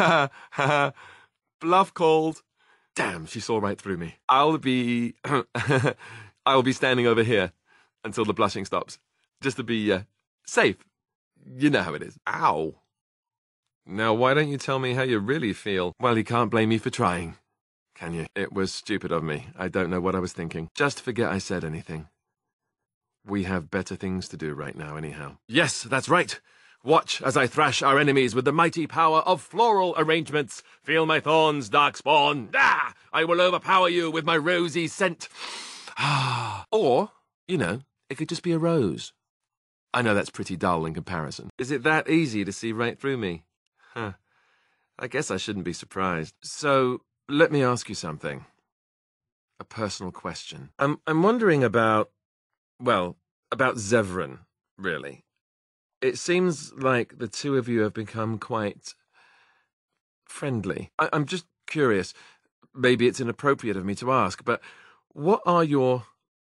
Ha ha. Bluff called. Damn, she saw right through me. I'll be standing over here until the blushing stops, just to be safe. You know how it is. Ow. Now, why don't you tell me how you really feel? Well, you can't blame me for trying, can you? It was stupid of me. I don't know what I was thinking. Just forget I said anything. We have better things to do right now, anyhow. Yes, that's right. Watch as I thrash our enemies with the mighty power of floral arrangements. Feel my thorns, darkspawn. Ah! I will overpower you with my rosy scent. Or, you know, it could just be a rose. I know that's pretty dull in comparison. Is it that easy to see right through me? Huh. I guess I shouldn't be surprised. So, let me ask you something. A personal question. I'm wondering about Zevran, really. It seems like the two of you have become quite friendly. I'm just curious. Maybe it's inappropriate of me to ask, but what are your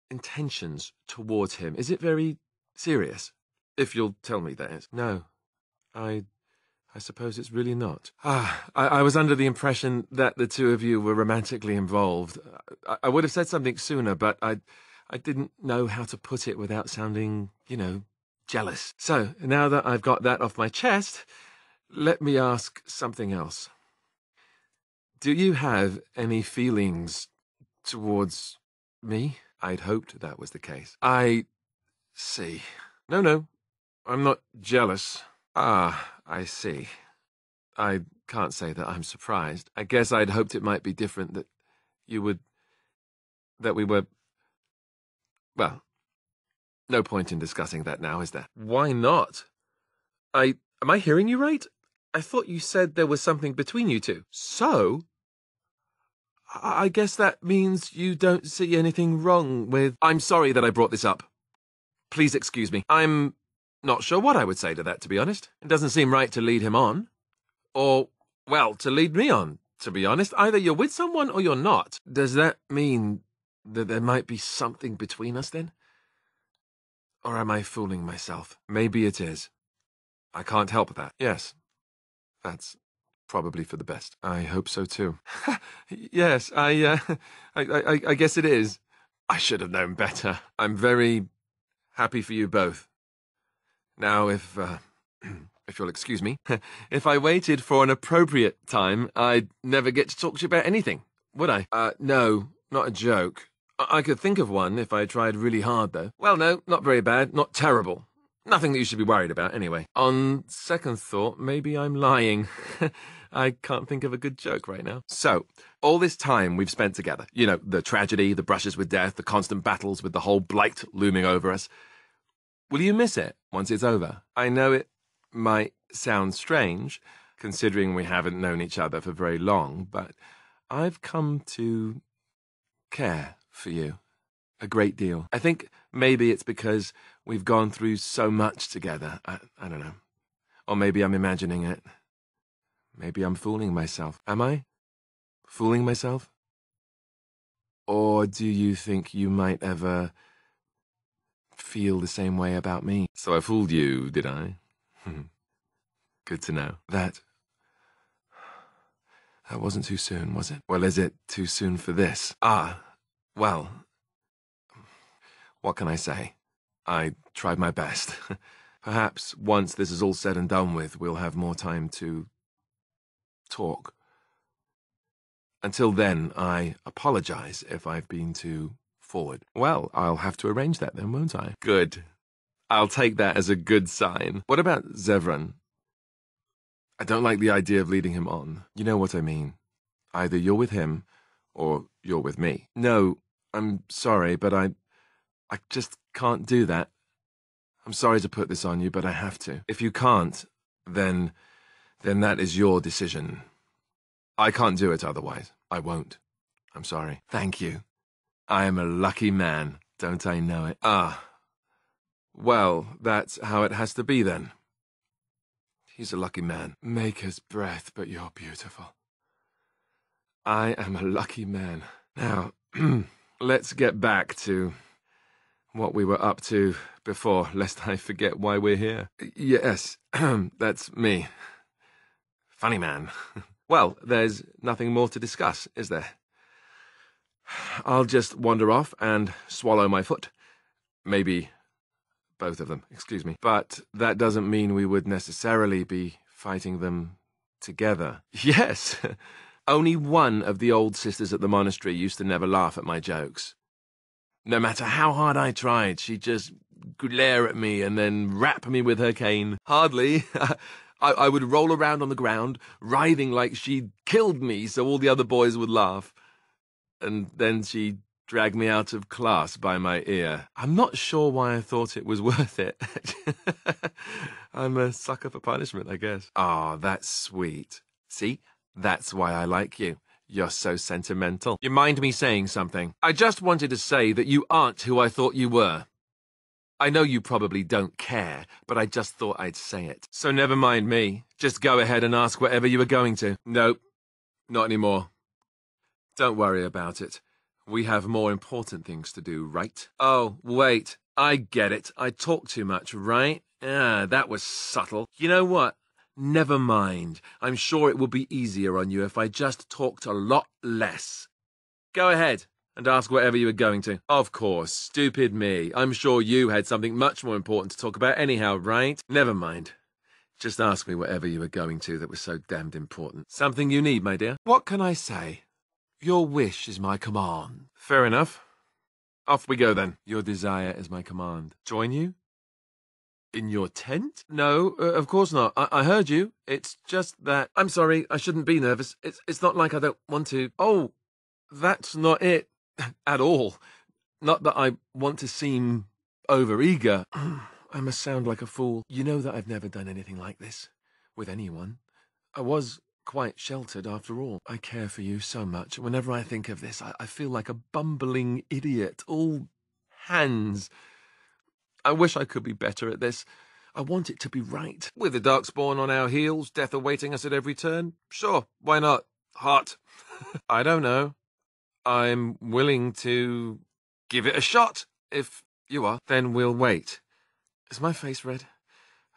intentions towards him? Is it very serious? If you'll tell me, that is. No, I suppose it's really not. I was under the impression that the two of you were romantically involved. I would have said something sooner, but I didn't know how to put it without sounding, jealous. So, now that I've got that off my chest, let me ask something else. Do you have any feelings towards me? I'd hoped that was the case. I see. No, I'm not jealous. I see. I can't say that I'm surprised. I guess I'd hoped it might be different, that we were... Well, no point in discussing that now, is there? Why not? Am I hearing you right? I thought you said there was something between you two. So? I guess that means you don't see anything wrong with... I'm sorry that I brought this up. Please excuse me. I'm not sure what I would say to that, to be honest. It doesn't seem right to lead him on. Or, well, to lead me on, to be honest. Either you're with someone or you're not. Does that mean that there might be something between us, then? Or am I fooling myself? Maybe it is. I can't help that. Yes, that's probably for the best. I hope so, too. Yes, I guess it is. I should have known better. I'm very happy for you both. Now, if you'll excuse me, if I waited for an appropriate time, I'd never get to talk to you about anything, would I? No, not a joke. I could think of one if I tried really hard, though. Well, no, not very bad, not terrible. Nothing that you should be worried about, anyway. On second thought, maybe I'm lying. I can't think of a good joke right now. So, all this time we've spent together, the tragedy, the brushes with death, the constant battles with the whole blight looming over us. Will you miss it once it's over? I know it might sound strange, considering we haven't known each other for very long, but I've come to care for you a great deal. I think maybe it's because we've gone through so much together. I don't know. Or maybe I'm imagining it. Maybe I'm fooling myself. Am I? Fooling myself? Or do you think you might ever feel the same way about me? So I fooled you, did I? Good to know. That wasn't too soon, was it? Well, is it too soon for this? Well, what can I say? I tried my best. Perhaps once this is all said and done with, we'll have more time to talk. Until then, I apologize if I've been too forward. Well, I'll have to arrange that then, won't I? Good. I'll take that as a good sign. What about Zevran? I don't like the idea of leading him on. You know what I mean. Either you're with him, or you're with me. No, I'm sorry, but I just can't do that. I'm sorry to put this on you, but I have to. If you can't, then that is your decision. I can't do it otherwise. I won't. I'm sorry. Thank you. I am a lucky man, don't I know it? Well, that's how it has to be then. He's a lucky man. Maker's breath, but you're beautiful. I am a lucky man. Now, let's get back to what we were up to before, lest I forget why we're here. Yes, that's me. Funny man. Well, there's nothing more to discuss, is there? I'll just wander off and swallow my foot. Maybe both of them, excuse me. But that doesn't mean we would necessarily be fighting them together. Yes! Only one of the old sisters at the monastery used to never laugh at my jokes. No matter how hard I tried, she'd just glare at me and then rap me with her cane. Hardly. I would roll around on the ground, writhing like she'd killed me so all the other boys would laugh. And then she'd drag me out of class by my ear. I'm not sure why I thought it was worth it. I'm a sucker for punishment, I guess. Ah, that's sweet. See? That's why I like you. You're so sentimental. You mind me saying something? I just wanted to say that you aren't who I thought you were. I know you probably don't care, but I just thought I'd say it. So never mind me. Just go ahead and ask whatever you were going to. Nope, not anymore. Don't worry about it. We have more important things to do, right? Oh, wait. I get it. I talk too much, right? Ah, that was subtle. You know what? Never mind. I'm sure it will be easier on you if I just talked a lot less. Go ahead and ask whatever you were going to. Of course, stupid me. I'm sure you had something much more important to talk about anyhow, right? Never mind. Just ask me whatever you were going to that was so damned important. Something you need, my dear? What can I say? Your wish is my command. Fair enough. Off we go then. Your desire is my command. Join you? In your tent? No, of course not. I heard you. It's just that... I'm sorry, I shouldn't be nervous. It's not like I don't want to... Oh, that's not it. At all. Not that I want to seem overeager. I must sound like a fool. You know that I've never done anything like this. With anyone. I was quite sheltered after all. I care for you so much. Whenever I think of this, I feel like a bumbling idiot. All hands... I wish I could be better at this. I want it to be right. With the darkspawn on our heels, death awaiting us at every turn? Sure, why not? Hot. I don't know. I'm willing to give it a shot, if you are. Then we'll wait. Is my face red?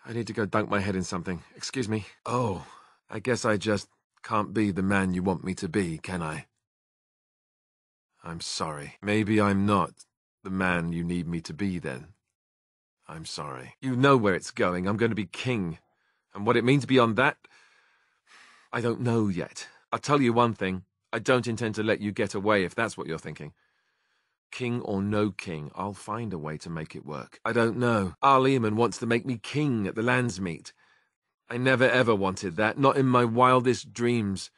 I need to go dunk my head in something. Excuse me. Oh, I guess I just can't be the man you want me to be, can I? I'm sorry. Maybe I'm not the man you need me to be then. I'm sorry. You know where it's going. I'm going to be king. And what it means beyond that, I don't know yet. I'll tell you one thing. I don't intend to let you get away if that's what you're thinking. King or no king, I'll find a way to make it work. I don't know. Eamon wants to make me king at the lands meet. I never ever wanted that, not in my wildest dreams.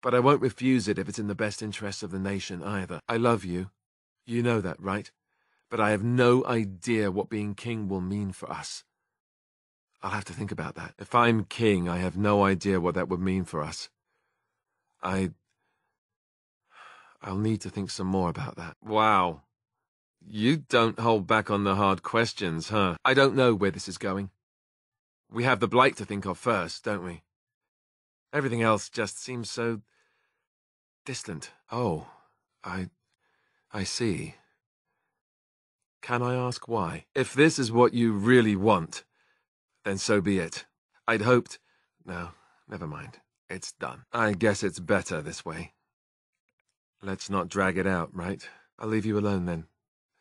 But I won't refuse it if it's in the best interests of the nation either. I love you. You know that, right? But I have no idea what being king will mean for us. I'll have to think about that. If I'm king, I have no idea what that would mean for us. I'll need to think some more about that. Wow. You don't hold back on the hard questions, huh? I don't know where this is going. We have the blight to think of first, don't we? Everything else just seems so distant. Oh, I see. Can I ask why? If this is what you really want, then so be it. I'd hoped... No, never mind. It's done. I guess it's better this way. Let's not drag it out, right? I'll leave you alone then,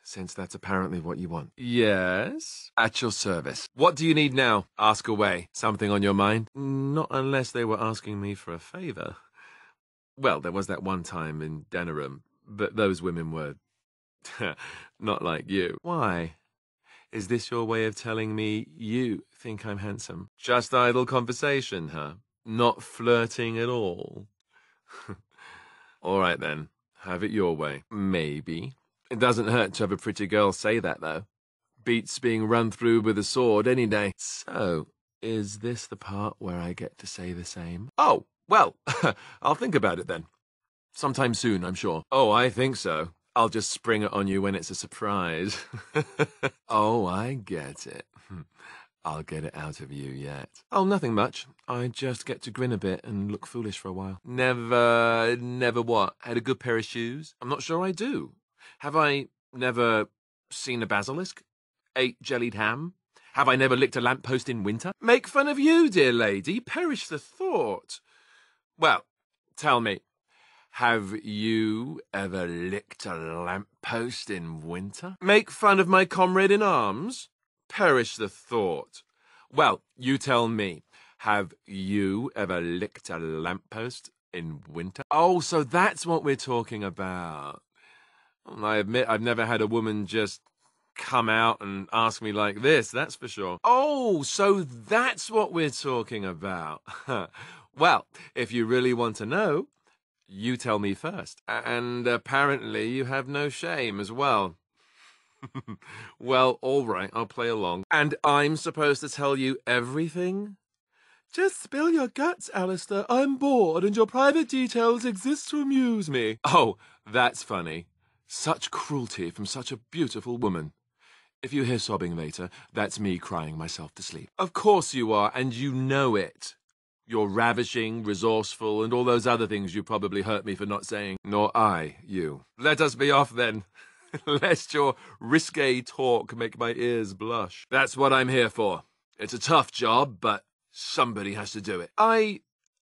since that's apparently what you want. Yes? At your service. What do you need now? Ask away. Something on your mind? Not unless they were asking me for a favour. Well, there was that one time in Denerim, but those women were... not like you. Why? Is this your way of telling me you think I'm handsome? Just idle conversation, huh? Not flirting at all? All right then, have it your way. Maybe. It doesn't hurt to have a pretty girl say that, though. Beats being run through with a sword any day. So, is this the part where I get to say the same? Oh, well, I'll think about it then. Sometime soon, I'm sure. Oh, I think so. I'll just spring it on you when it's a surprise. Oh, I get it. I'll get it out of you yet. Oh, nothing much. I just get to grin a bit and look foolish for a while. Never what? Had a good pair of shoes? I'm not sure I do. Have I never seen a basilisk? Ate jellied ham? Have I never licked a lamppost in winter? Make fun of you, dear lady. Perish the thought. Well, tell me, have you ever licked a lamppost in winter? Make fun of my comrade in arms? Perish the thought. Well, you tell me, have you ever licked a lamppost in winter? Oh, so that's what we're talking about. I admit I've never had a woman just come out and ask me like this, that's for sure. Oh, so that's what we're talking about. Well, if you really want to know, you tell me first. And apparently you have no shame as well. Well, all right, I'll play along. And I'm supposed to tell you everything? Just spill your guts, Alistair. I'm bored and your private details exist to amuse me. Oh, that's funny. Such cruelty from such a beautiful woman. If you hear sobbing later, that's me crying myself to sleep. Of course you are, and you know it. You're ravishing, resourceful, and all those other things you probably hurt me for not saying. Nor I, you. Let us be off then, lest your risque talk make my ears blush. That's what I'm here for. It's a tough job, but somebody has to do it.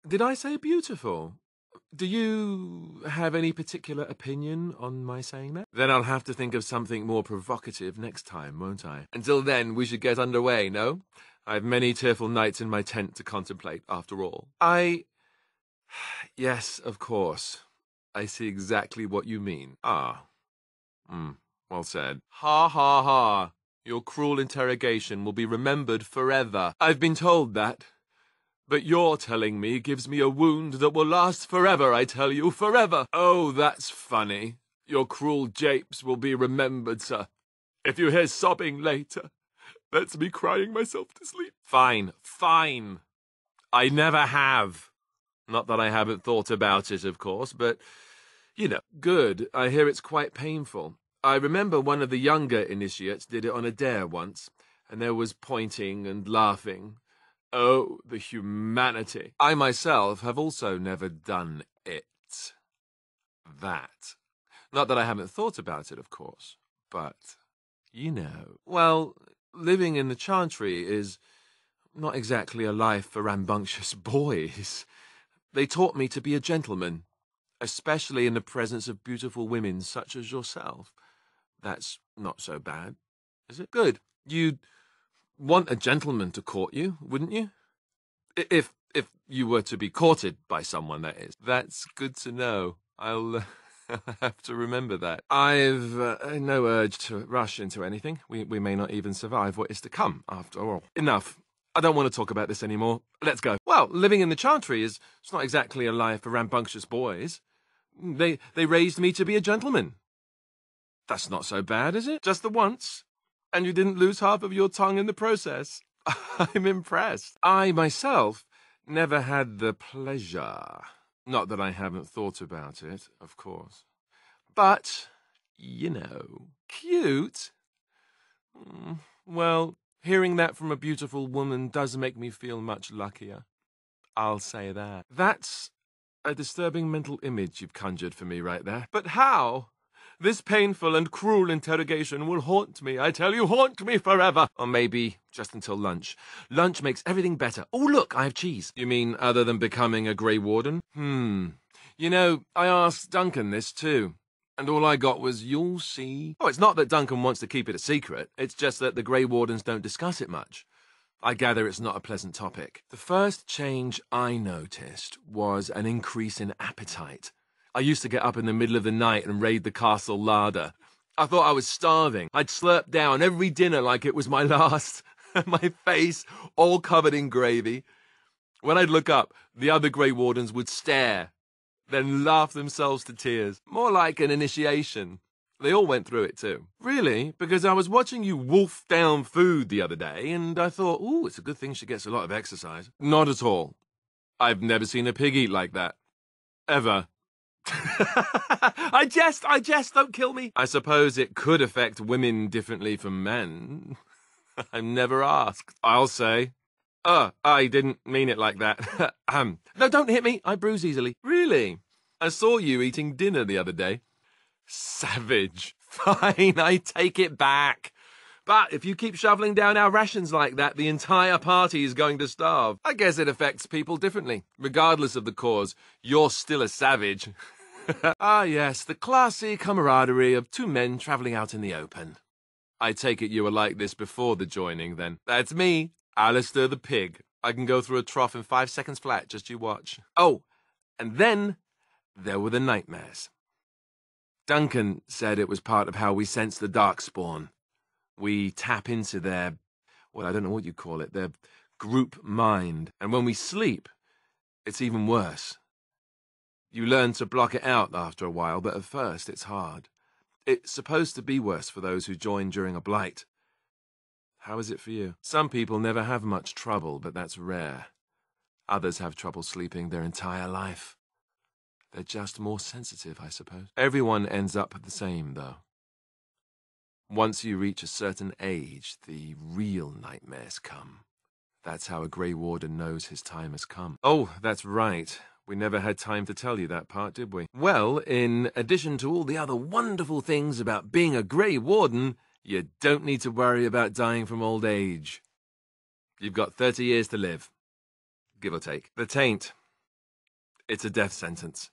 Did I say beautiful? Do you have any particular opinion on my saying that? Then I'll have to think of something more provocative next time, won't I? Until then, we should get underway, no? I have many tearful nights in my tent to contemplate, after all. Yes, of course. I see exactly what you mean. Ah. Well said. Ha ha ha. Your cruel interrogation will be remembered forever. I've been told that. But your telling me gives me a wound that will last forever, I tell you, forever. Oh, that's funny. Your cruel japes will be remembered, sir. If you hear sobbing later, that's me crying myself to sleep. Fine, fine. I never have. Not that I haven't thought about it, of course, but, you know, good. I hear it's quite painful. I remember one of the younger initiates did it on a dare once, and there was pointing and laughing. Oh, the humanity. I myself have also never done it. That. Not that I haven't thought about it, of course, but, you know. Well, living in the Chantry is not exactly a life for rambunctious boys. They taught me to be a gentleman, especially in the presence of beautiful women such as yourself. That's not so bad, is it? Good. You'd want a gentleman to court you, wouldn't you? If you were to be courted by someone, that is. That's good to know. I'll have to remember that. I've no urge to rush into anything. We may not even survive what is to come, after all. Enough. I don't want to talk about this anymore. Let's go. Well, living in the Chantry is it's not exactly a life for rambunctious boys. They raised me to be a gentleman. That's not so bad, is it? Just the once. And you didn't lose half of your tongue in the process. I'm impressed. I, myself, never had the pleasure. Not that I haven't thought about it, of course. But, you know, cute. Well, hearing that from a beautiful woman does make me feel much luckier. I'll say that. That's a disturbing mental image you've conjured for me right there. But how? This painful and cruel interrogation will haunt me, I tell you, haunt me forever. Or maybe just until lunch. Lunch makes everything better. Oh, look, I have cheese. You mean other than becoming a Grey Warden? You know, I asked Duncan this too. And all I got was, you'll see. Oh, it's not that Duncan wants to keep it a secret. It's just that the Grey Wardens don't discuss it much. I gather it's not a pleasant topic. The first change I noticed was an increase in appetite. I used to get up in the middle of the night and raid the castle larder. I thought I was starving. I'd slurp down every dinner like it was my last. My face all covered in gravy. When I'd look up, the other Grey Wardens would stare, then laugh themselves to tears. More like an initiation. They all went through it too. Really? Because I was watching you wolf down food the other day, and I thought, ooh, it's a good thing she gets a lot of exercise. Not at all. I've never seen a pig eat like that. Ever. I jest, don't kill me. I suppose it could affect women differently from men. I'm never asked. I'll say. I didn't mean it like that. No, don't hit me. I bruise easily. Really? I saw you eating dinner the other day. Savage. Fine, I take it back. But if you keep shoveling down our rations like that, the entire party is going to starve. I guess it affects people differently. Regardless of the cause, you're still a savage. Ah, yes, the classy camaraderie of two men travelling out in the open. I take it you were like this before the joining, then. That's me, Alistair the pig. I can go through a trough in 5 seconds flat, just you watch. Oh, and then there were the nightmares. Duncan said it was part of how we sense the darkspawn. We tap into their, well, I don't know what you call it, their group mind. And when we sleep, it's even worse. You learn to block it out after a while, but at first it's hard. It's supposed to be worse for those who join during a blight. How is it for you? Some people never have much trouble, but that's rare. Others have trouble sleeping their entire life. They're just more sensitive, I suppose. Everyone ends up the same, though. Once you reach a certain age, the real nightmares come. That's how a Grey Warden knows his time has come. Oh, that's right. We never had time to tell you that part, did we? Well, in addition to all the other wonderful things about being a Grey Warden, you don't need to worry about dying from old age. You've got 30 years to live, give or take. The taint. It's a death sentence.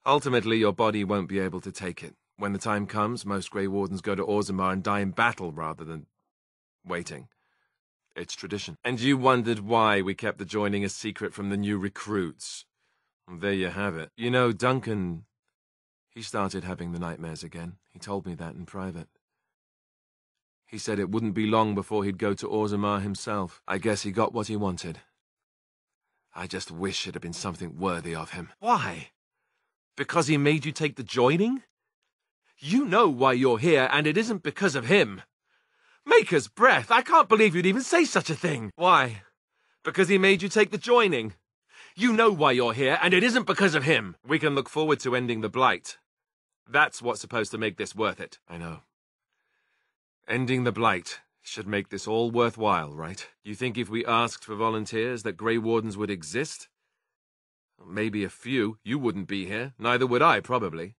Ultimately, your body won't be able to take it. When the time comes, most Grey Wardens go to Orzammar and die in battle rather than waiting. It's tradition. And you wondered why we kept the joining a secret from the new recruits. Well, there you have it. You know, Duncan, he started having the nightmares again. He told me that in private. He said it wouldn't be long before he'd go to Orzammar himself. I guess he got what he wanted. I just wish it had been something worthy of him. Why? Because he made you take the joining? You know why you're here, and it isn't because of him. Maker's breath, I can't believe you'd even say such a thing. Why? Because he made you take the joining. You know why you're here, and it isn't because of him. We can look forward to ending the blight. That's what's supposed to make this worth it. I know. Ending the blight should make this all worthwhile, right? You think if we asked for volunteers that Grey Wardens would exist? Maybe a few. You wouldn't be here. Neither would I, probably.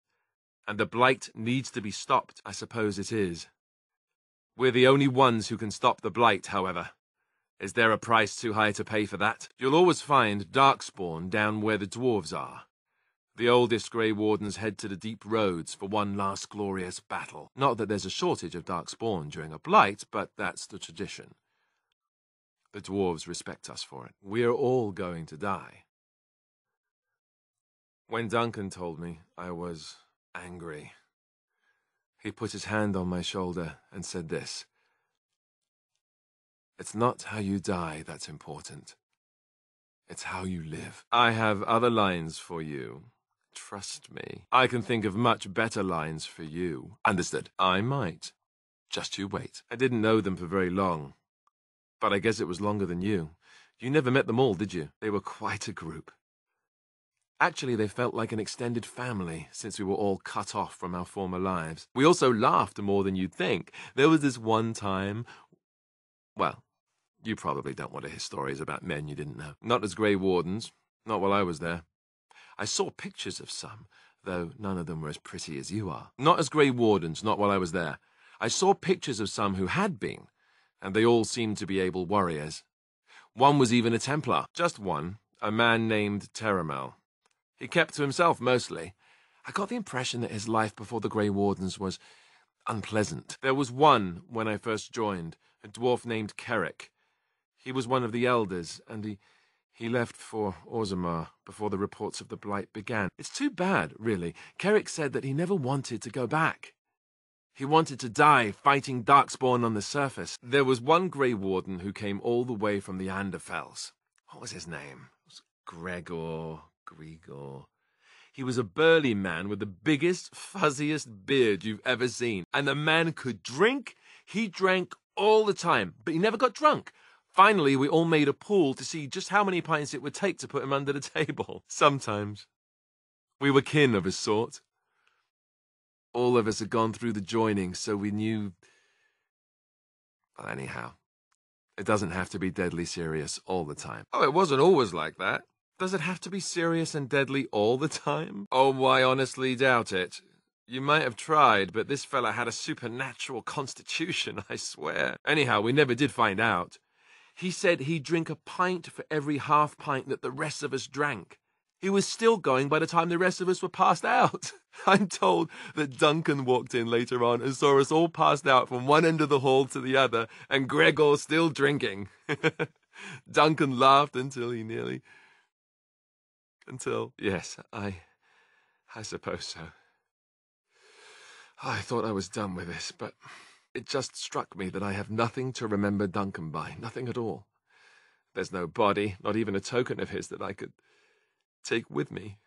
And the blight needs to be stopped. I suppose it is. We're the only ones who can stop the blight, however. Is there a price too high to pay for that? You'll always find Darkspawn down where the dwarves are. The oldest Grey Wardens head to the deep roads for one last glorious battle. Not that there's a shortage of Darkspawn during a blight, but that's the tradition. The dwarves respect us for it. We're all going to die. When Duncan told me, I was angry. He put his hand on my shoulder and said this. It's not how you die that's important. It's how you live. I have other lines for you. Trust me. I can think of much better lines for you. Understood. I might. Just you wait. I didn't know them for very long. But I guess it was longer than you. You never met them all, did you? They were quite a group. Actually, they felt like an extended family, since we were all cut off from our former lives. We also laughed more than you'd think. There was this one time... Well, you probably don't want to hear stories about men you didn't know. Not as Grey Wardens. Not while I was there. I saw pictures of some, though none of them were as pretty as you are. Not as Grey Wardens, not while I was there. I saw pictures of some who had been, and they all seemed to be able warriors. One was even a Templar. Just one, a man named Terramel. He kept to himself, mostly. I got the impression that his life before the Grey Wardens was unpleasant. There was one, when I first joined, a dwarf named Kerrick. He was one of the elders, and he left for Orzammar before the reports of the blight began. It's too bad, really. Kerrick said that he never wanted to go back. He wanted to die fighting Darkspawn on the surface. There was one Grey Warden who came all the way from the Anderfells. What was his name? It was Gregor. He was a burly man with the biggest, fuzziest beard you've ever seen. And the man could drink. He drank all the time, but he never got drunk. Finally, we all made a pool to see just how many pints it would take to put him under the table. Sometimes. We were kin of a sort. All of us had gone through the joining, so we knew... Well, anyhow, it doesn't have to be deadly serious all the time. Oh, it wasn't always like that. Does it have to be serious and deadly all the time? Oh, I honestly doubt it. You might have tried, but this fella had a supernatural constitution, I swear. Anyhow, we never did find out. He said he'd drink a pint for every half pint that the rest of us drank. He was still going by the time the rest of us were passed out. I'm told that Duncan walked in later on and saw us all passed out from one end of the hall to the other, and Gregor still drinking. Duncan laughed until he nearly... Yes, I suppose so. I thought I was done with this, but it just struck me that I have nothing to remember Duncan by, nothing at all. There's no body, not even a token of his that I could take with me.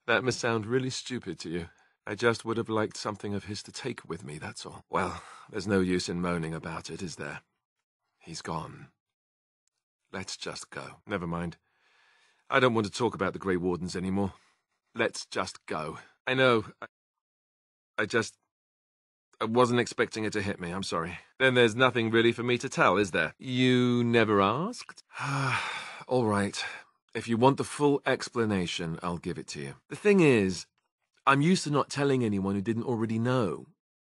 That must sound really stupid to you. I just would have liked something of his to take with me, that's all. Well, there's no use in moaning about it, is there? He's gone. Let's just go. Never mind. I don't want to talk about the Grey Wardens anymore. Let's just go. I know. I wasn't expecting it to hit me, I'm sorry. Then there's nothing really for me to tell, is there? You never asked? All right. If you want the full explanation, I'll give it to you. The thing is, I'm used to not telling anyone who didn't already know.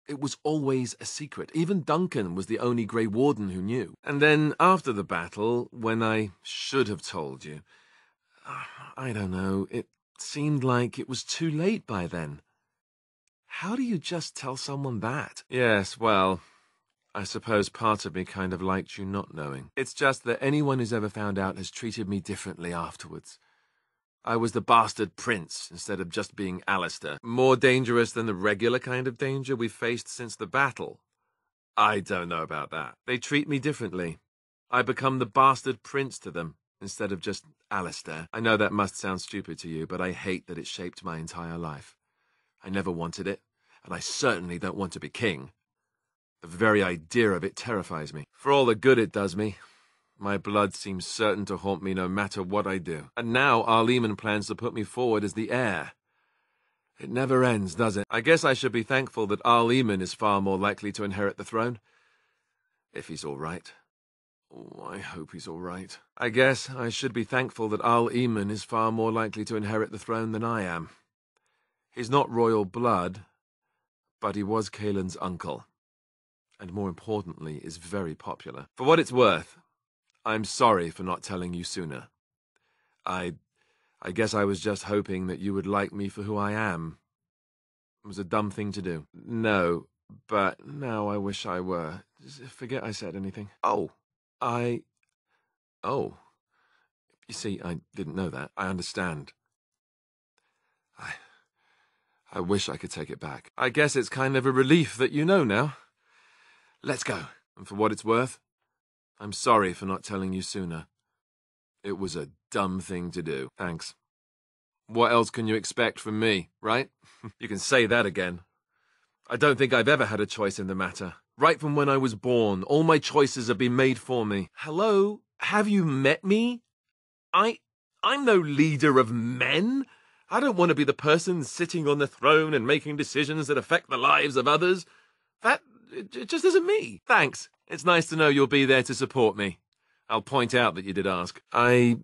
It was always a secret. Even Duncan was the only Grey Warden who knew. And then, after the battle, when I should have told you, I don't know, it seemed like it was too late by then. How do you just tell someone that? Yes, well, I suppose part of me kind of liked you not knowing. It's just that anyone who's ever found out has treated me differently afterwards. I was the bastard prince instead of just being Alistair. More dangerous than the regular kind of danger we've faced since the battle. I don't know about that. They treat me differently. I become the bastard prince to them instead of just Alistair. I know that must sound stupid to you, but I hate that it shaped my entire life. I never wanted it, and I certainly don't want to be king. The very idea of it terrifies me. For all the good it does me, my blood seems certain to haunt me no matter what I do. And now Arleman plans to put me forward as the heir. It never ends, does it? I guess I should be thankful that Arleman is far more likely to inherit the throne. If he's all right. Oh, I hope he's all right. I guess I should be thankful that Arleman is far more likely to inherit the throne than I am. He's not royal blood, but he was Kaelin's uncle. And more importantly, is very popular. For what it's worth, I'm sorry for not telling you sooner. I guess I was just hoping that you would like me for who I am. It was a dumb thing to do. No, but now I wish I were. Forget I said anything. Oh. You see, I didn't know that. I understand. I wish I could take it back. I guess it's kind of a relief that you know now. Let's go. And for what it's worth, I'm sorry for not telling you sooner. It was a dumb thing to do. Thanks. What else can you expect from me, right? You can say that again. I don't think I've ever had a choice in the matter. Right from when I was born, all my choices have been made for me. Hello? Have you met me? I'm no leader of men. I don't want to be the person sitting on the throne and making decisions that affect the lives of others. It just isn't me. Thanks. It's nice to know you'll be there to support me. I'll point out that you did ask. I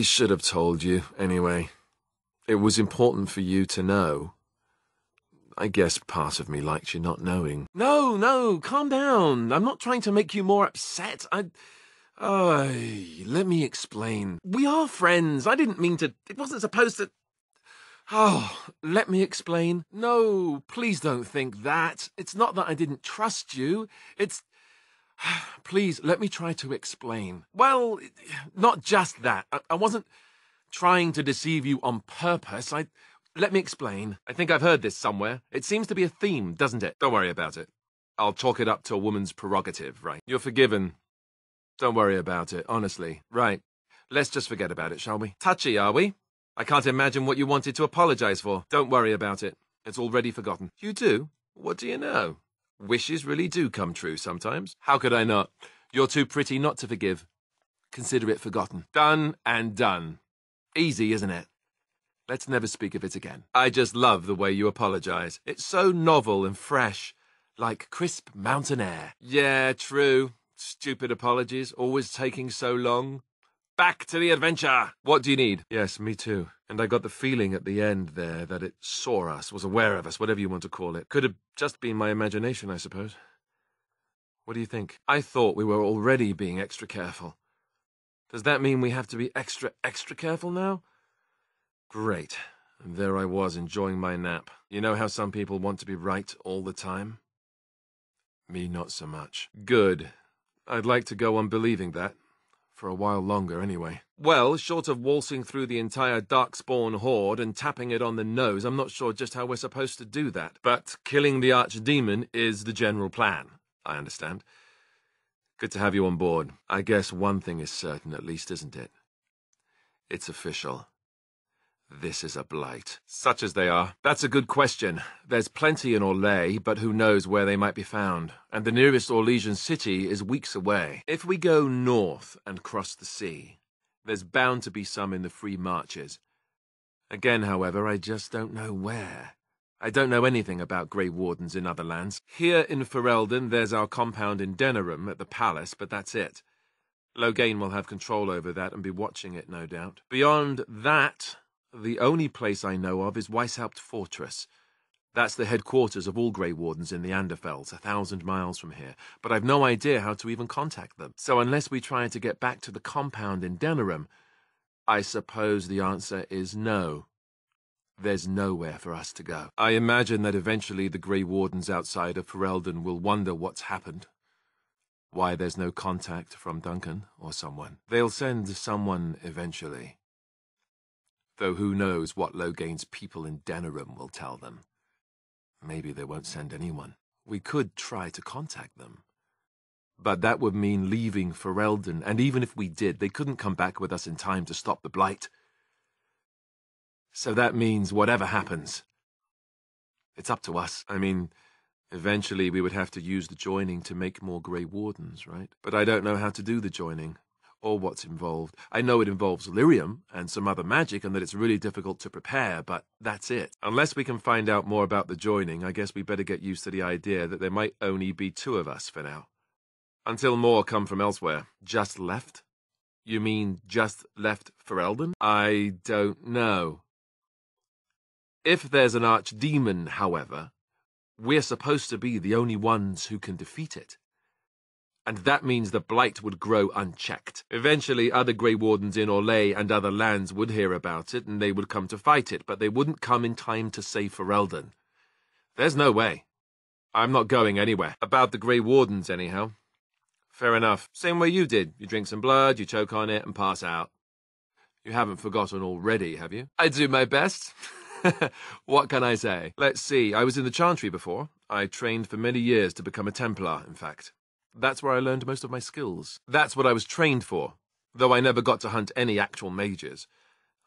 should have told you, anyway. It was important for you to know. I guess part of me liked you not knowing. No, calm down. I'm not trying to make you more upset. Let me explain. We are friends. I didn't mean to... It wasn't supposed to... Oh, let me explain. No, please don't think that. It's not that I didn't trust you. It's... Please, let me try to explain. Well, not just that. I wasn't trying to deceive you on purpose. Let me explain. I think I've heard this somewhere. It seems to be a theme, doesn't it? Don't worry about it. I'll chalk it up to a woman's prerogative, right? You're forgiven. Don't worry about it, honestly. Right. Let's just forget about it, shall we? Touchy, are we? I can't imagine what you wanted to apologize for. Don't worry about it. It's already forgotten. You do? What do you know? Wishes really do come true sometimes. How could I not? You're too pretty not to forgive. Consider it forgotten. Done and done. Easy, isn't it? Let's never speak of it again. I just love the way you apologize. It's so novel and fresh. Like crisp mountain air. Yeah, true. Stupid apologies, always taking so long. Back to the adventure! What do you need? Yes, me too. And I got the feeling at the end there that it saw us, was aware of us, whatever you want to call it. Could have just been my imagination, I suppose. What do you think? I thought we were already being extra careful. Does that mean we have to be extra careful now? Great. And there I was, enjoying my nap. You know how some people want to be right all the time? Me, not so much. Good. I'd like to go on believing that. For a while longer, anyway. Well, short of waltzing through the entire Darkspawn horde and tapping it on the nose, I'm not sure just how we're supposed to do that. But killing the archdemon is the general plan, I understand. Good to have you on board. I guess one thing is certain, at least, isn't it? It's official. This is a blight. Such as they are. That's a good question. There's plenty in Orlais, but who knows where they might be found. And the nearest Orlesian city is weeks away. If we go north and cross the sea, there's bound to be some in the Free Marches. Again, however, I just don't know where. I don't know anything about Grey Wardens in other lands. Here in Ferelden, there's our compound in Denerim at the palace, but that's it. Loghain will have control over that and be watching it, no doubt. Beyond that, the only place I know of is Weishaupt Fortress. That's the headquarters of all Grey Wardens in the Anderfells, 1,000 miles from here, but I've no idea how to even contact them. So unless we try to get back to the compound in Denerim, I suppose the answer is no. There's nowhere for us to go. I imagine that eventually the Grey Wardens outside of Ferelden will wonder what's happened. Why there's no contact from Duncan or someone. They'll send someone eventually. Though who knows what Loghain's people in Denerim will tell them. Maybe they won't send anyone. We could try to contact them. But that would mean leaving Ferelden, and even if we did, they couldn't come back with us in time to stop the blight. So that means whatever happens, it's up to us. I mean, eventually we would have to use the joining to make more Grey Wardens, right? But I don't know how to do the joining. Or what's involved. I know it involves lyrium and some other magic and that it's really difficult to prepare, but that's it. Unless we can find out more about the joining, I guess we better get used to the idea that there might only be 2 of us for now. Until more come from elsewhere. Just left? You mean just left Ferelden? I don't know. If there's an archdemon, however, we're supposed to be the only ones who can defeat it. And that means the blight would grow unchecked. Eventually, other Grey Wardens in Orlais and other lands would hear about it, and they would come to fight it, but they wouldn't come in time to save Ferelden. There's no way. I'm not going anywhere. About the Grey Wardens, anyhow. Fair enough. Same way you did. You drink some blood, you choke on it, and pass out. You haven't forgotten already, have you? I do my best. What can I say? Let's see. I was in the Chantry before. I trained for many years to become a Templar, in fact. That's where I learned most of my skills. That's what I was trained for, though I never got to hunt any actual mages.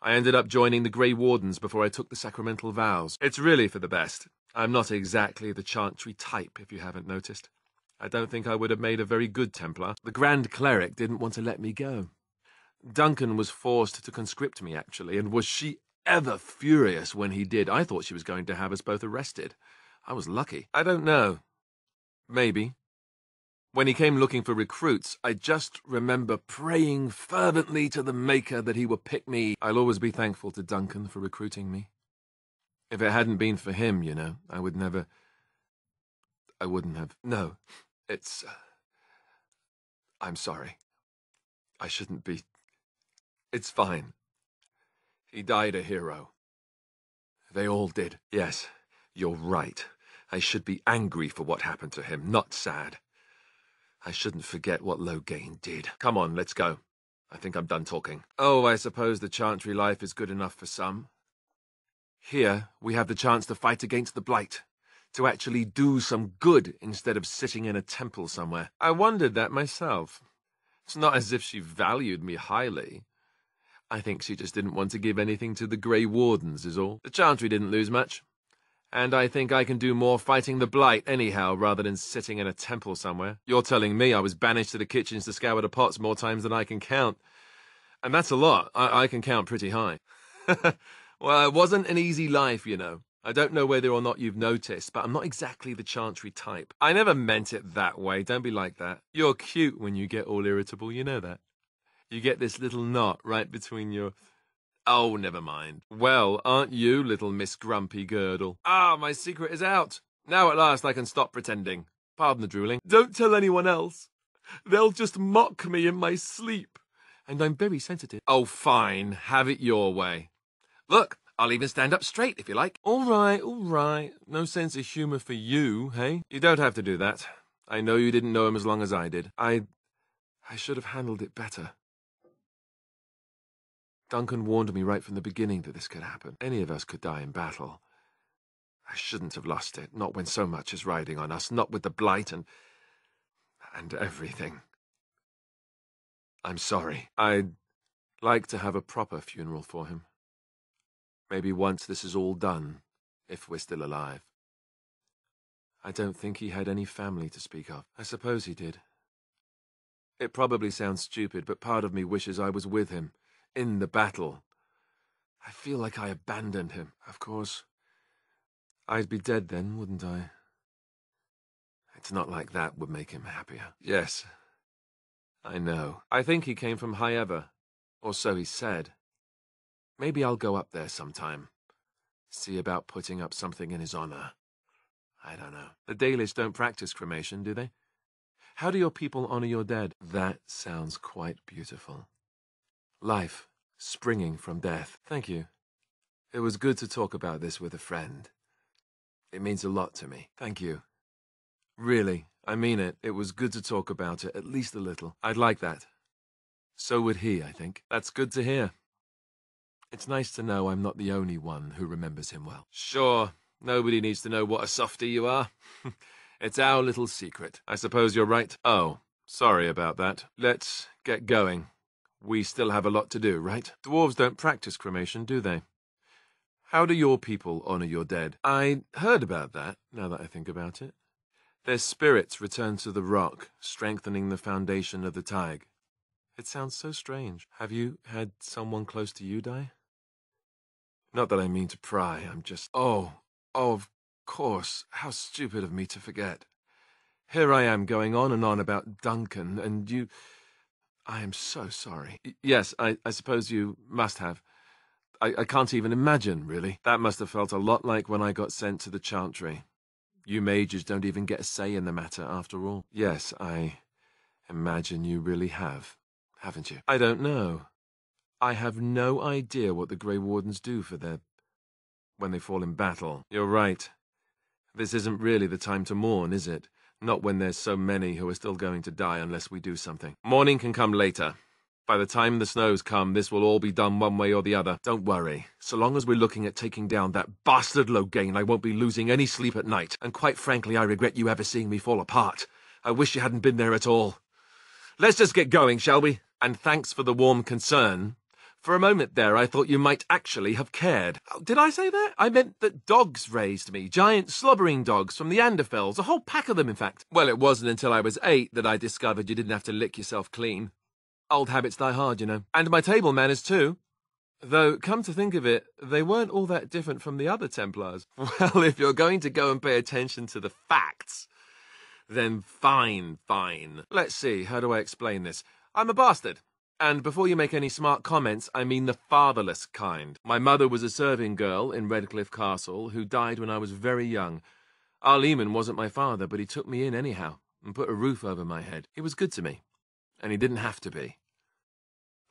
I ended up joining the Grey Wardens before I took the sacramental vows. It's really for the best. I'm not exactly the Chantry type, if you haven't noticed. I don't think I would have made a very good Templar. The Grand Cleric didn't want to let me go. Duncan was forced to conscript me, actually, and was she ever furious when he did. I thought she was going to have us both arrested. I was lucky. I don't know. Maybe. When he came looking for recruits, I just remember praying fervently to the Maker that he would pick me. I'll always be thankful to Duncan for recruiting me. If it hadn't been for him, you know, I wouldn't have... No, it's... I'm sorry. I shouldn't be... It's fine. He died a hero. They all did. Yes, you're right. I should be angry for what happened to him, not sad. I shouldn't forget what Loghain did. Come on, let's go. I think I'm done talking. Oh, I suppose the Chantry life is good enough for some. Here, we have the chance to fight against the blight. To actually do some good instead of sitting in a temple somewhere. I wondered that myself. It's not as if she valued me highly. I think she just didn't want to give anything to the Grey Wardens, is all. The Chantry didn't lose much. And I think I can do more fighting the blight anyhow, rather than sitting in a temple somewhere. You're telling me I was banished to the kitchens to scour the pots more times than I can count. And that's a lot. I can count pretty high. Well, it wasn't an easy life, you know. I don't know whether or not you've noticed, but I'm not exactly the Chantry type. I never meant it that way. Don't be like that. You're cute when you get all irritable, you know that. You get this little knot right between your... Oh, never mind. Well, aren't you, little Miss Grumpy Girdle? Ah, my secret is out. Now at last I can stop pretending. Pardon the drooling. Don't tell anyone else. They'll just mock me in my sleep. And I'm very sensitive. Oh, fine. Have it your way. Look, I'll even stand up straight if you like. All right, all right. No sense of humour for you, hey? You don't have to do that. I know you didn't know him as long as I did. I should have handled it better. Duncan warned me right from the beginning that this could happen. Any of us could die in battle. I shouldn't have lost it, not when so much is riding on us, not with the blight and everything. I'm sorry. I'd like to have a proper funeral for him. Maybe once this is all done, if we're still alive. I don't think he had any family to speak of. I suppose he did. It probably sounds stupid, but part of me wishes I was with him, in the battle. I feel like I abandoned him. Of course, I'd be dead then, wouldn't I? It's not like that would make him happier. Yes, I know. I think he came from High Ever, or so he said. Maybe I'll go up there sometime. See about putting up something in his honor. I don't know. The Dalish don't practice cremation, do they? How do your people honor your dead? That sounds quite beautiful. Life, springing from death. Thank you. It was good to talk about this with a friend. It means a lot to me. Thank you. Really, I mean it. It was good to talk about it, at least a little. I'd like that. So would he, I think. That's good to hear. It's nice to know I'm not the only one who remembers him well. Sure, nobody needs to know what a softie you are. It's our little secret. I suppose you're right. Oh, sorry about that. Let's get going. We still have a lot to do, right? Dwarves don't practice cremation, do they? How do your people honor your dead? I heard about that, now that I think about it. Their spirits return to the rock, strengthening the foundation of the Tig. It sounds so strange. Have you had someone close to you die? Not that I mean to pry, I'm just... Oh, of course, how stupid of me to forget. Here I am going on and on about Duncan, and you... I am so sorry. Yes, I suppose you must have. I can't even imagine, really. That must have felt a lot like when I got sent to the Chantry. You mages don't even get a say in the matter, after all. Yes, I imagine you really have, haven't you? I don't know. I have no idea what the Grey Wardens do for when they fall in battle. You're right. This isn't really the time to mourn, is it? Not when there's so many who are still going to die unless we do something. Mourning can come later. By the time the snows come, this will all be done one way or the other. Don't worry. So long as we're looking at taking down that bastard Logain, I won't be losing any sleep at night. And quite frankly, I regret you ever seeing me fall apart. I wish you hadn't been there at all. Let's just get going, shall we? And thanks for the warm concern. For a moment there, I thought you might actually have cared. Oh, did I say that? I meant that dogs raised me. Giant slobbering dogs from the Anderfells. A whole pack of them, in fact. Well, it wasn't until I was 8 that I discovered you didn't have to lick yourself clean. Old habits die hard, you know. And my table manners, too. Though, come to think of it, they weren't all that different from the other Templars. Well, if you're going to go and pay attention to the facts, then fine. Let's see, how do I explain this? I'm a bastard. And before you make any smart comments, I mean the fatherless kind. My mother was a serving girl in Redcliffe Castle who died when I was very young. Arleman wasn't my father, but he took me in anyhow and put a roof over my head. He was good to me, and he didn't have to be.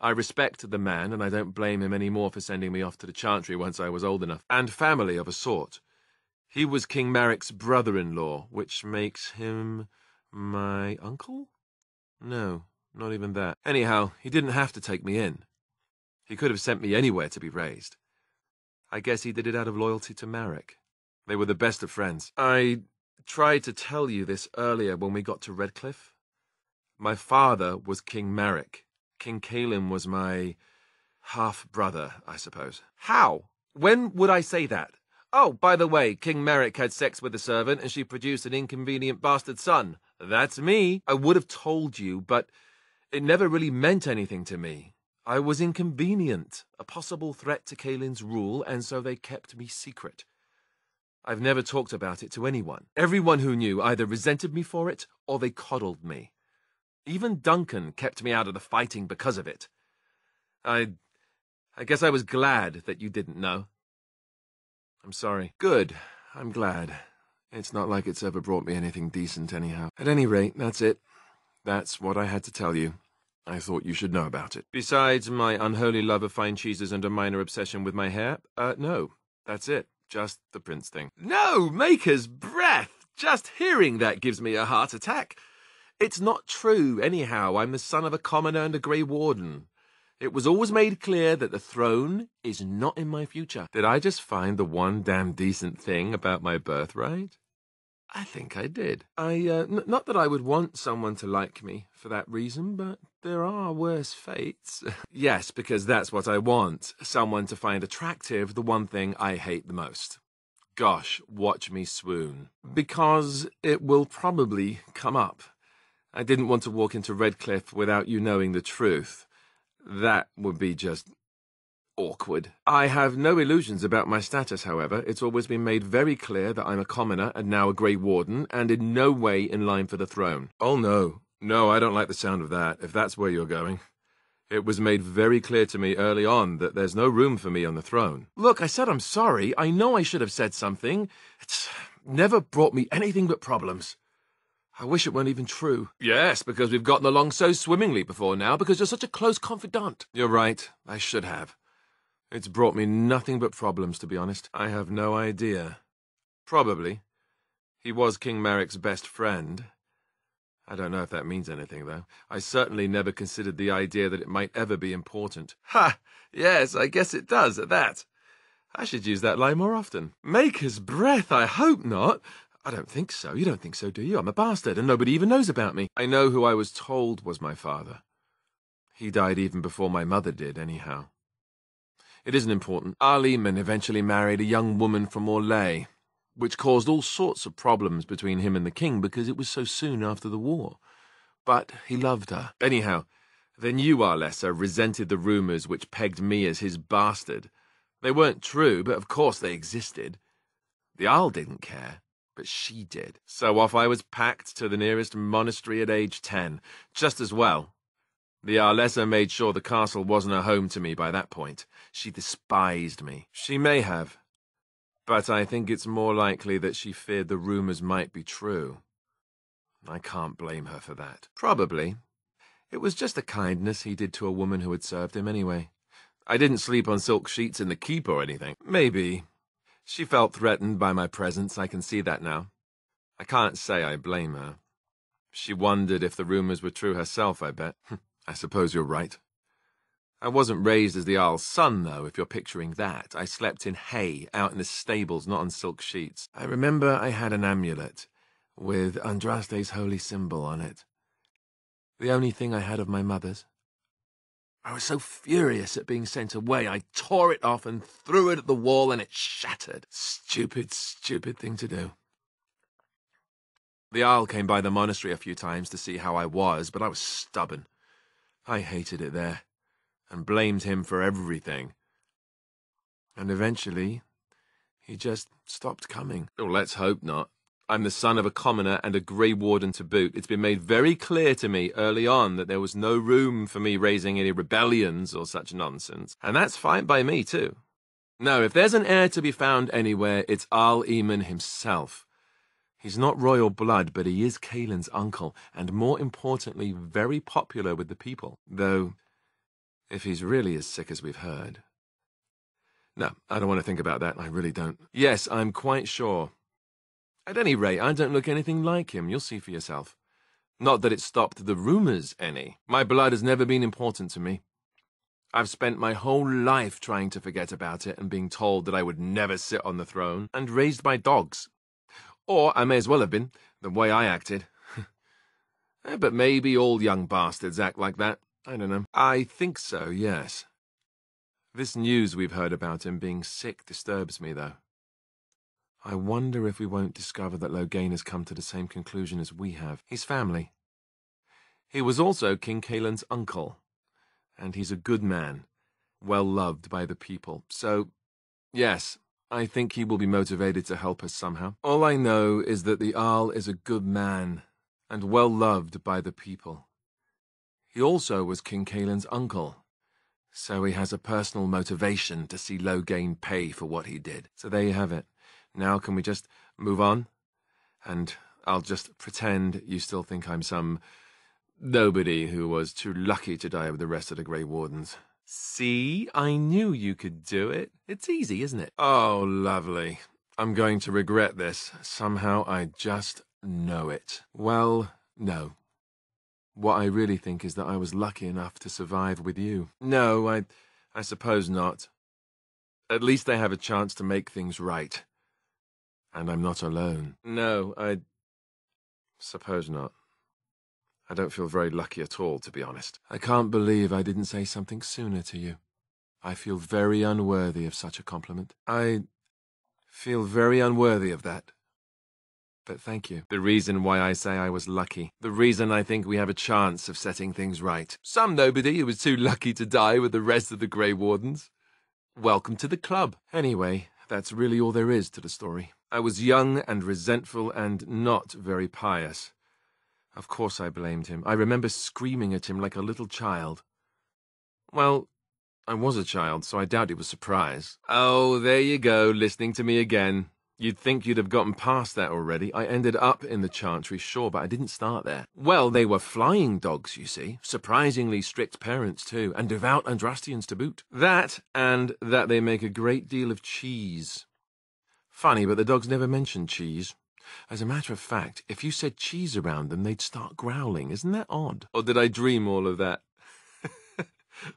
I respect the man, and I don't blame him any more for sending me off to the Chantry once I was old enough. And family of a sort. He was King Maric's brother-in-law, which makes him my uncle? No. Not even that. Anyhow, he didn't have to take me in. He could have sent me anywhere to be raised. I guess he did it out of loyalty to Maric. They were the best of friends. I tried to tell you this earlier when we got to Redcliffe. My father was King Maric. King Caelan was my half-brother, I suppose. How? When would I say that? Oh, by the way, King Maric had sex with a servant and she produced an inconvenient bastard son. That's me. I would have told you, but... it never really meant anything to me. I was inconvenient, a possible threat to Caelan's rule, and so they kept me secret. I've never talked about it to anyone. Everyone who knew either resented me for it, or they coddled me. Even Duncan kept me out of the fighting because of it. I guess I was glad that you didn't know. I'm sorry. Good. I'm glad. It's not like it's ever brought me anything decent anyhow. At any rate, that's it. That's what I had to tell you. I thought you should know about it. Besides my unholy love of fine cheeses and a minor obsession with my hair, no. That's it. Just the prince thing. No, Maker's breath! Just hearing that gives me a heart attack. It's not true, anyhow. I'm the son of a commoner and a Grey Warden. It was always made clear that the throne is not in my future. Did I just find the one damn decent thing about my birthright? I think I did. Not that I would want someone to like me for that reason, but there are worse fates. Yes, because that's what I want. Someone to find attractive, the one thing I hate the most. Gosh, watch me swoon. Because it will probably come up. I didn't want to walk into Redcliffe without you knowing the truth. That would be just awkward. I have no illusions about my status, however. It's always been made very clear that I'm a commoner and now a Grey Warden, and in no way in line for the throne. Oh, no. No, I don't like the sound of that, if that's where you're going. It was made very clear to me early on that there's no room for me on the throne. Look, I said I'm sorry. I know I should have said something. It's never brought me anything but problems. I wish it weren't even true. Yes, because we've gotten along so swimmingly before now, because you're such a close confidant. You're right. I should have. It's brought me nothing but problems, to be honest. I have no idea. Probably. He was King Merrick's best friend. I don't know if that means anything, though. I certainly never considered the idea that it might ever be important. Ha! Yes, I guess it does, at that. I should use that line more often. Maker's breath, I hope not. I don't think so. You don't think so, do you? I'm a bastard, and nobody even knows about me. I know who I was told was my father. He died even before my mother did, anyhow. It isn't important. Al-Eamon eventually married a young woman from Orlais, which caused all sorts of problems between him and the king because it was so soon after the war. But he loved her. Anyhow, then you, Alistair, resented the rumours which pegged me as his bastard. They weren't true, but of course they existed. The Arl didn't care, but she did. So off I was packed to the nearest monastery at age 10, just as well. The Arlessa made sure the castle wasn't a home to me by that point. She despised me. She may have, but I think it's more likely that she feared the rumours might be true. I can't blame her for that. Probably. It was just a kindness he did to a woman who had served him anyway. I didn't sleep on silk sheets in the keep or anything. Maybe. She felt threatened by my presence, I can see that now. I can't say I blame her. She wondered if the rumours were true herself, I bet. I suppose you're right. I wasn't raised as the Arl's son, though, if you're picturing that. I slept in hay, out in the stables, not on silk sheets. I remember I had an amulet, with Andraste's holy symbol on it. The only thing I had of my mother's. I was so furious at being sent away, I tore it off and threw it at the wall, and it shattered. Stupid, stupid thing to do. The Arl came by the monastery a few times to see how I was, but I was stubborn. I hated it there, and blamed him for everything. And eventually, he just stopped coming. Oh, let's hope not. I'm the son of a commoner and a Grey Warden to boot. It's been made very clear to me early on that there was no room for me raising any rebellions or such nonsense. And that's fine by me, too. No, if there's an heir to be found anywhere, it's Al-Eamon himself. He's not royal blood, but he is Caelan's uncle, and more importantly, very popular with the people. Though, if he's really as sick as we've heard. No, I don't want to think about that, I really don't. Yes, I'm quite sure. At any rate, I don't look anything like him, you'll see for yourself. Not that it stopped the rumours any. My blood has never been important to me. I've spent my whole life trying to forget about it and being told that I would never sit on the throne, and raised by dogs. Or I may as well have been, the way I acted. But maybe all young bastards act like that. I don't know. I think so, yes. This news we've heard about him being sick disturbs me, though. I wonder if we won't discover that Loghain has come to the same conclusion as we have. He's family. He was also King Caelan's uncle, and he's a good man, well loved by the people. So, yes, I think he will be motivated to help us somehow. All I know is that the Arl is a good man, and well loved by the people. He also was King Caelan's uncle, so he has a personal motivation to see Loghain pay for what he did. So there you have it. Now can we just move on? And I'll just pretend you still think I'm some nobody who was too lucky to die with the rest of the Grey Wardens. See? I knew you could do it. It's easy, isn't it? Oh, lovely. I'm going to regret this. Somehow I just know it. Well, no. What I really think is that I was lucky enough to survive with you. No, I suppose not. At least I have a chance to make things right. And I'm not alone. No, I suppose not. I don't feel very lucky at all, to be honest. I can't believe I didn't say something sooner to you. I feel very unworthy of such a compliment. I feel very unworthy of that. But thank you. The reason why I say I was lucky. The reason I think we have a chance of setting things right. Some nobody who was too lucky to die with the rest of the Grey Wardens. Welcome to the club. Anyway, that's really all there is to the story. I was young and resentful and not very pious. Of course I blamed him. I remember screaming at him like a little child. Well, I was a child, so I doubt he was surprised. Oh, there you go, listening to me again. You'd think you'd have gotten past that already. I ended up in the Chantry, sure, but I didn't start there. Well, they were flying dogs, you see. Surprisingly strict parents, too, and devout Andrastians to boot. That, and that they make a great deal of cheese. Funny, but the dogs never mentioned cheese. As a matter of fact, if you said cheese around them, they'd start growling. Isn't that odd? Or did I dream all of that?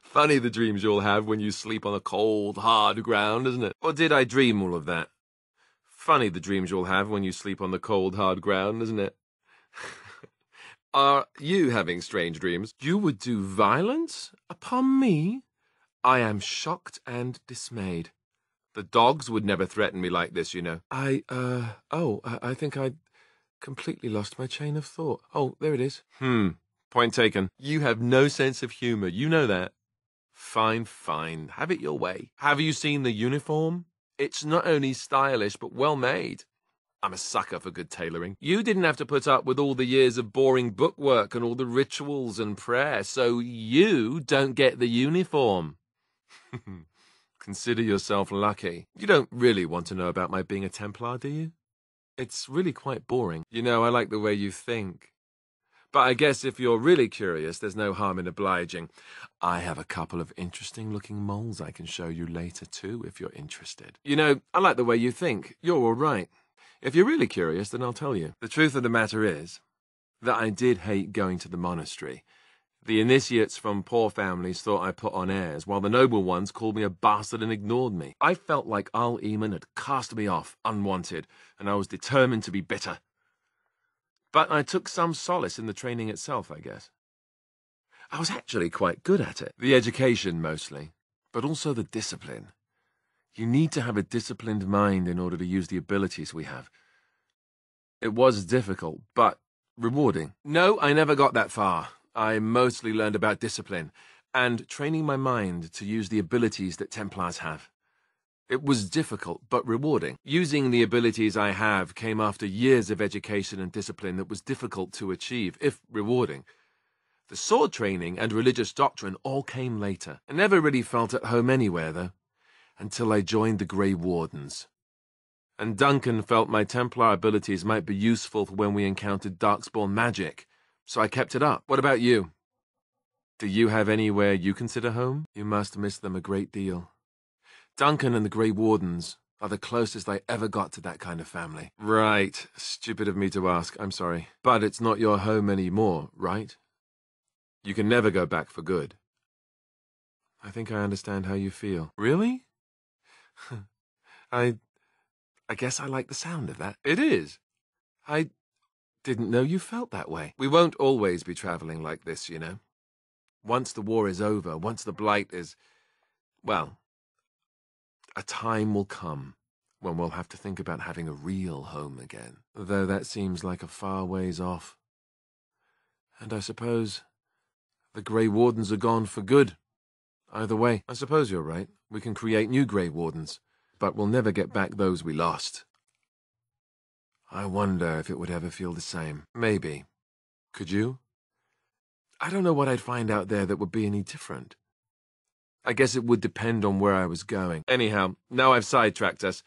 Funny the dreams you'll have when you sleep on a cold, hard ground, isn't it? Or did I dream all of that? Funny the dreams you'll have when you sleep on the cold, hard ground, isn't it? Are you having strange dreams? You would do violence upon me? I am shocked and dismayed. The dogs would never threaten me like this, you know. I think I completely lost my chain of thought. Oh, there it is. Point taken. You have no sense of humor, you know that. Fine, fine. Have it your way. Have you seen the uniform? It's not only stylish, but well made. I'm a sucker for good tailoring. You didn't have to put up with all the years of boring bookwork and all the rituals and prayer, so you don't get the uniform. Consider yourself lucky. You don't really want to know about my being a Templar, do you? It's really quite boring. You know, I like the way you think. But I guess if you're really curious, there's no harm in obliging. I have a couple of interesting-looking moles I can show you later, too, if you're interested. You know, I like the way you think. You're all right. If you're really curious, then I'll tell you. The truth of the matter is that I did hate going to the monastery. The initiates from poor families thought I put on airs, while the noble ones called me a bastard and ignored me. I felt like Al Eamon had cast me off, unwanted, and I was determined to be bitter. But I took some solace in the training itself, I guess. I was actually quite good at it. The education, mostly, but also the discipline. You need to have a disciplined mind in order to use the abilities we have. It was difficult, but rewarding. No, I never got that far. I mostly learned about discipline and training my mind to use the abilities that Templars have. It was difficult, but rewarding. Using the abilities I have came after years of education and discipline that was difficult to achieve, if rewarding. The sword training and religious doctrine all came later. I never really felt at home anywhere, though, until I joined the Grey Wardens. And Duncan felt my Templar abilities might be useful for when we encountered Darkspawn magic, so I kept it up. What about you? Do you have anywhere you consider home? You must miss them a great deal. Duncan and the Grey Wardens are the closest I ever got to that kind of family. Right. Stupid of me to ask. I'm sorry. But it's not your home anymore, right? You can never go back for good. I think I understand how you feel. Really? I guess I like the sound of that. It is. I didn't know you felt that way. We won't always be traveling like this, you know. Once the war is over, once the Blight is, well, a time will come when we'll have to think about having a real home again, though that seems like a far ways off. And I suppose the Grey Wardens are gone for good. Either way, I suppose you're right. We can create new Grey Wardens, but we'll never get back those we lost. I wonder if it would ever feel the same. Maybe. Could you? I don't know what I'd find out there that would be any different. I guess it would depend on where I was going. Anyhow, now I've sidetracked us.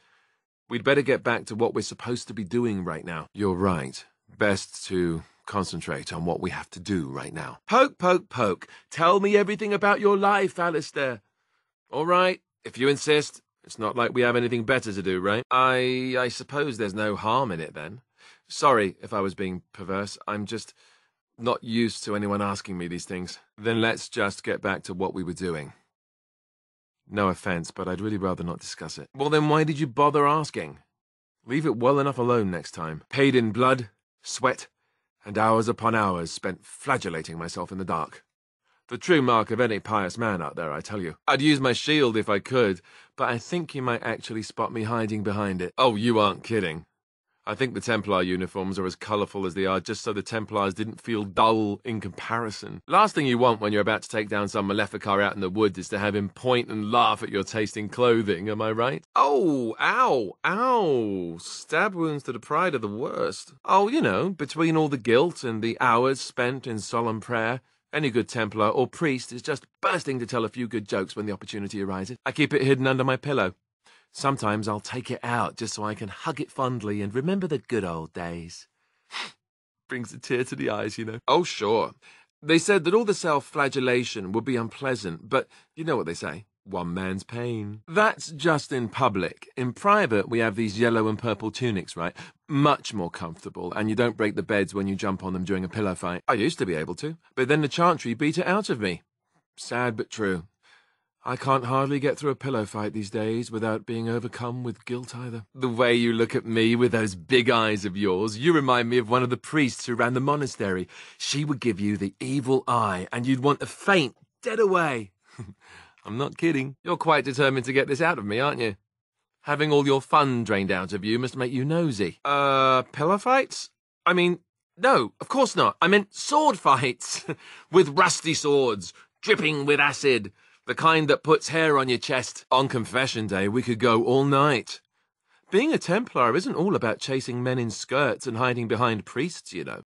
We'd better get back to what we're supposed to be doing right now. You're right. Best to concentrate on what we have to do right now. Poke, poke, poke. Tell me everything about your life, Alistair. All right, if you insist. It's not like we have anything better to do, right? I suppose there's no harm in it, then. Sorry if I was being perverse. I'm just not used to anyone asking me these things. Then let's just get back to what we were doing. No offense, but I'd really rather not discuss it. Well, then why did you bother asking? Leave it well enough alone next time. Paid in blood, sweat, and hours upon hours spent flagellating myself in the dark. The true mark of any pious man out there, I tell you. I'd use my shield if I could, but I think you might actually spot me hiding behind it. Oh, you aren't kidding. I think the Templar uniforms are as colourful as they are just so the Templars didn't feel dull in comparison. Last thing you want when you're about to take down some Maleficar out in the woods is to have him point and laugh at your taste in clothing, am I right? Oh, ow, ow. Stab wounds to the pride are the worst. Oh, you know, between all the guilt and the hours spent in solemn prayer, any good Templar or priest is just bursting to tell a few good jokes when the opportunity arises. I keep it hidden under my pillow. Sometimes I'll take it out just so I can hug it fondly and remember the good old days. Brings a tear to the eyes, you know. Oh, sure. They said that all the self-flagellation would be unpleasant, but you know what they say. One man's pain. That's just in public. In private, we have these yellow and purple tunics, right? Much more comfortable, and you don't break the beds when you jump on them during a pillow fight. I used to be able to, but then the chantry beat it out of me. Sad but true. I can't hardly get through a pillow fight these days without being overcome with guilt either. The way you look at me with those big eyes of yours, you remind me of one of the priests who ran the monastery. She would give you the evil eye, and you'd want to faint dead away. I'm not kidding. You're quite determined to get this out of me, aren't you? Having all your fun drained out of you must make you nosy. Pillow fights? I mean, no, of course not. I meant sword fights. With rusty swords, dripping with acid. The kind that puts hair on your chest. On confession day, we could go all night. Being a Templar isn't all about chasing men in skirts and hiding behind priests, you know.